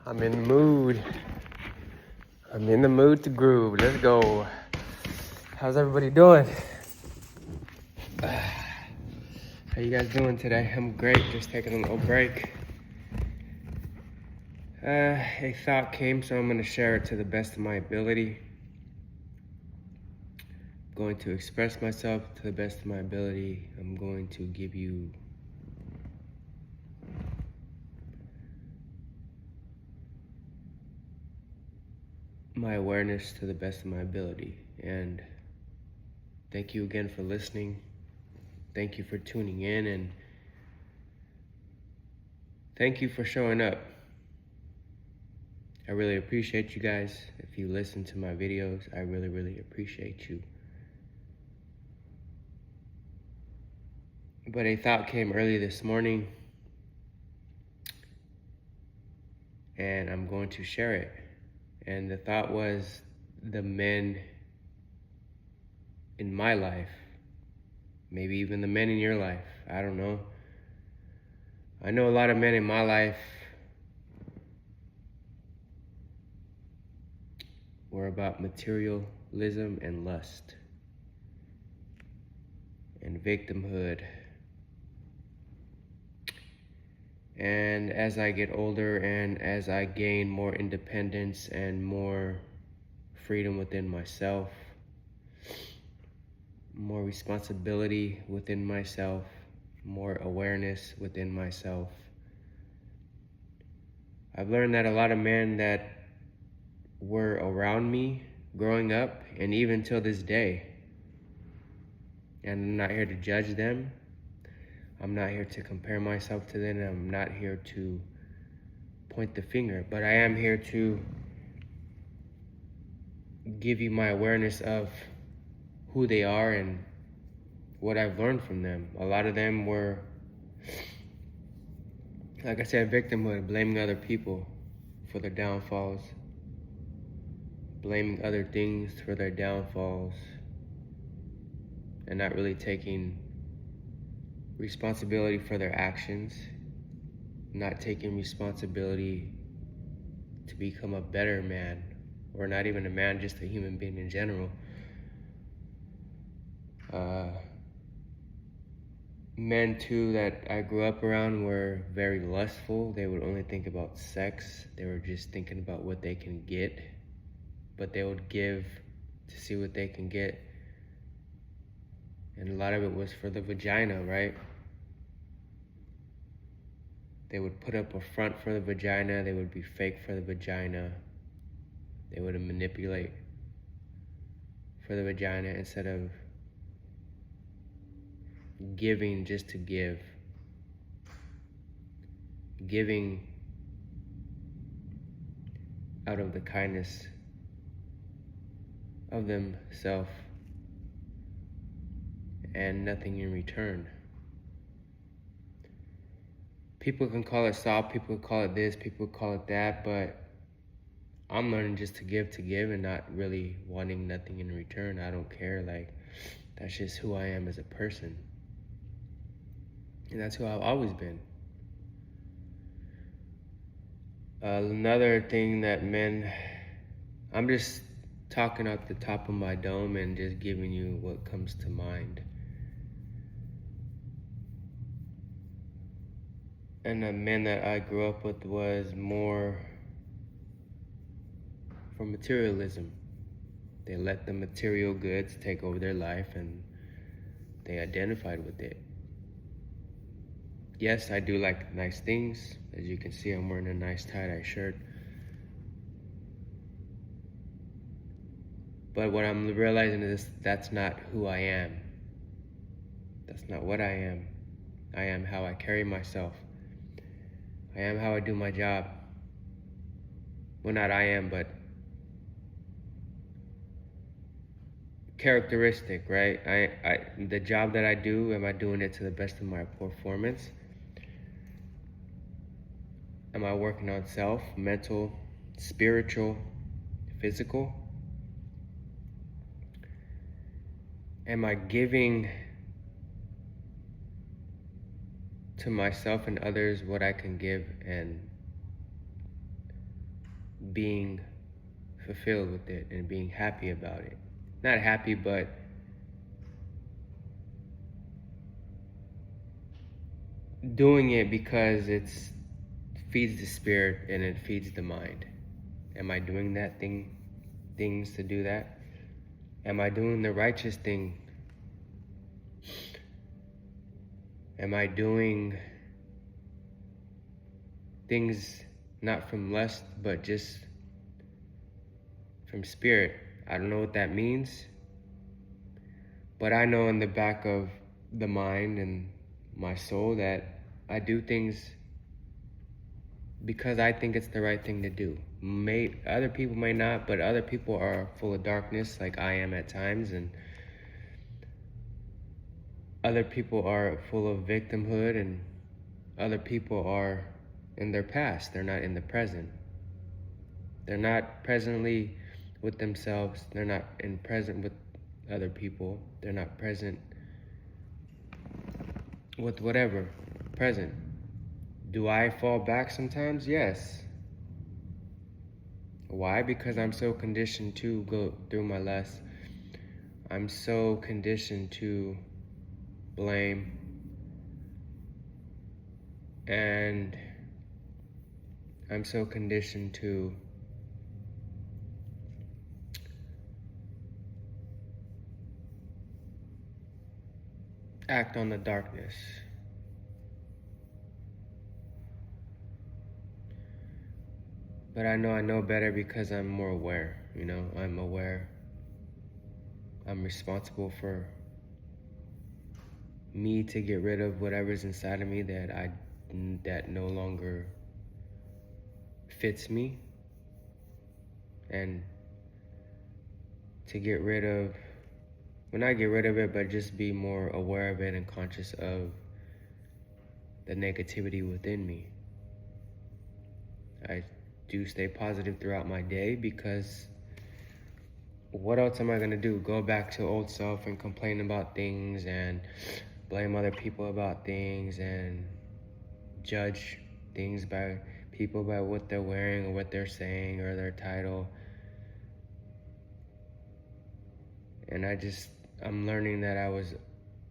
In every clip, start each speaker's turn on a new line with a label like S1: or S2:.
S1: I'm in the mood. I'm in the mood to groove. Let's go. How's everybody doing? How you guys doing today? I'm great. Just taking a little break. A thought came, so I'm going to share it to the best of my ability. I'm going to express myself to the best of my ability. I'm going to give you my awareness to the best of my ability. And thank you again for listening. Thank you for tuning in, and thank you for showing up. I really appreciate you guys. If you listen to my videos, I really, really appreciate you. But a thought came early this morning, and I'm going to share it. And the thought was the men in my life, maybe even the men in your life, I don't know. I know a lot of men in my life were about materialism and lust and victimhood. And as I get older and as I gain more independence and more freedom within myself, more responsibility within myself, more awareness within myself, I've learned that a lot of men that were around me growing up and even till this day, and I'm not here to judge them, I'm not here to compare myself to them, I'm not here to point the finger, but I am here to give you my awareness of who they are and what I've learned from them. A lot of them were, like I said, victimhood, blaming other people for their downfalls, blaming other things for their downfalls, and not really taking responsibility for their actions, not taking responsibility to become a better man, or not even a man, just a human being in general. Men too that I grew up around were very lustful. They would only think about sex. They were just thinking about what they can get, but they would give to see what they can get. And a lot of it was for the vagina, right? They would put up a front for the vagina. They would be fake for the vagina. They would manipulate for the vagina instead of giving just to give. Giving out of the kindness of themselves and nothing in return. People can call it soft, people call it this, people call it that, but I'm learning just to give and not really wanting nothing in return. I don't care. Like, that's just who I am as a person. And that's who I've always been. Another thing that men, I'm just talking out the top of my dome and just giving you what comes to mind. And the men that I grew up with was more for materialism. They let the material goods take over their life and they identified with it. Yes, I do like nice things. As you can see, I'm wearing a nice tie-dye shirt. But what I'm realizing is that's not who I am. That's not what I am. I am how I carry myself. I am how I do my job. Well, not I am, but characteristic, right? The job that I do, am I doing it to the best of my performance? Am I working on self, mental, spiritual, physical? Am I giving to myself and others what I can give and being fulfilled with it and being happy about it. Not happy, but doing it because it feeds the spirit and it feeds the mind. Am I doing things to do that? Am I doing the righteous thing? Am I doing things not from lust, but just from spirit? I don't know what that means, but I know in the back of the mind and my soul that I do things because I think it's the right thing to do. Other people may not, but other people are full of darkness like I am at times, and other people are full of victimhood, and other people are in their past. They're not in the present. They're not presently with themselves. They're not in present with other people. They're not present with whatever. Present. Do I fall back sometimes? Yes. Why? Because I'm so conditioned to go through my lust. I'm so conditioned to blame. And I'm so conditioned to act on the darkness. But I know better because I'm more aware, I'm aware. I'm responsible for me to get rid of whatever's inside of me that no longer fits me, and to get rid of, well, not get rid of it, but just be more aware of it and conscious of the negativity within me. I do stay positive throughout my day because what else am I gonna do? Go back to old self and complain about things and blame other people about things and judge things by people by what they're wearing or what they're saying or their title. And I'm learning that I was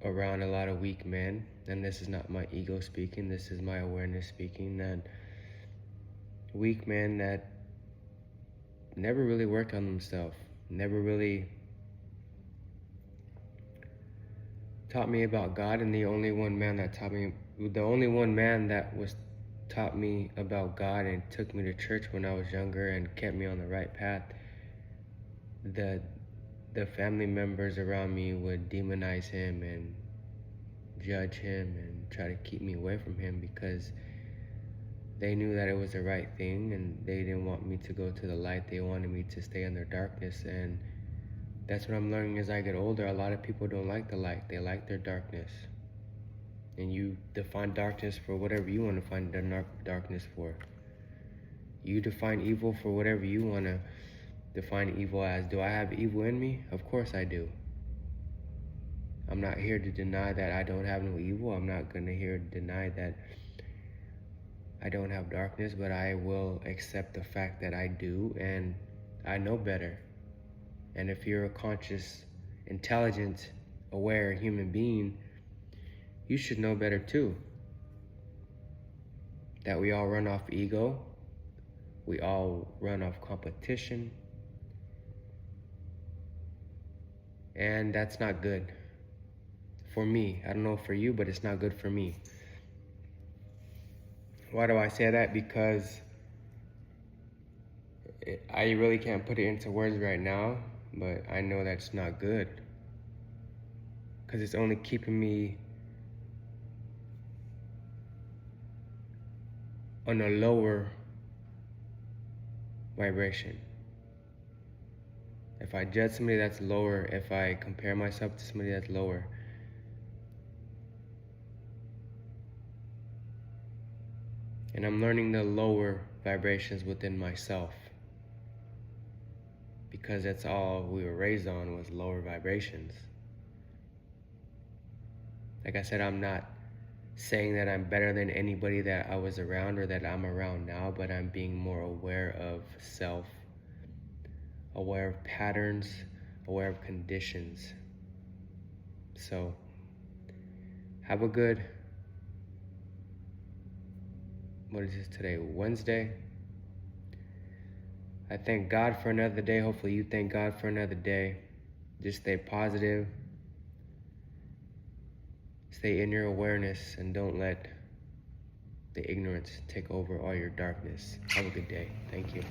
S1: around a lot of weak men, and this is not my ego speaking, this is my awareness speaking, that weak men that never really worked on themselves, never really taught me about God, and the only one man that taught me about God and took me to church when I was younger and kept me on the right path, the family members around me would demonize him and judge him and try to keep me away from him because they knew that it was the right thing and they didn't want me to go to the light. They wanted me to stay in their darkness. And that's what I'm learning as I get older. A lot of people don't like the light. They like their darkness. And you define darkness for whatever you want to find darkness for. You define evil for whatever you want to define evil as. Do I have evil in me? Of course I do. I'm not here to deny that I don't have no evil. I'm not going to here deny that I don't have darkness, but I will accept the fact that I do, and I know better. And if you're a conscious, intelligent, aware human being, you should know better too. That we all run off ego. We all run off competition. And that's not good for me. I don't know for you, but it's not good for me. Why do I say that? Because I really can't put it into words right now, but I know that's not good. Because it's only keeping me on a lower vibration. If I judge somebody that's lower, if I compare myself to somebody that's lower, and I'm learning the lower vibrations within myself, because that's all we were raised on, was lower vibrations. Like I said, I'm not saying that I'm better than anybody that I was around or that I'm around now, but I'm being more aware of self, aware of patterns, aware of conditions. So, have a good, what is this today, Wednesday? I thank God for another day. Hopefully you thank God for another day. Just stay positive. Stay in your awareness and don't let the ignorance take over all your darkness. Have a good day. Thank you.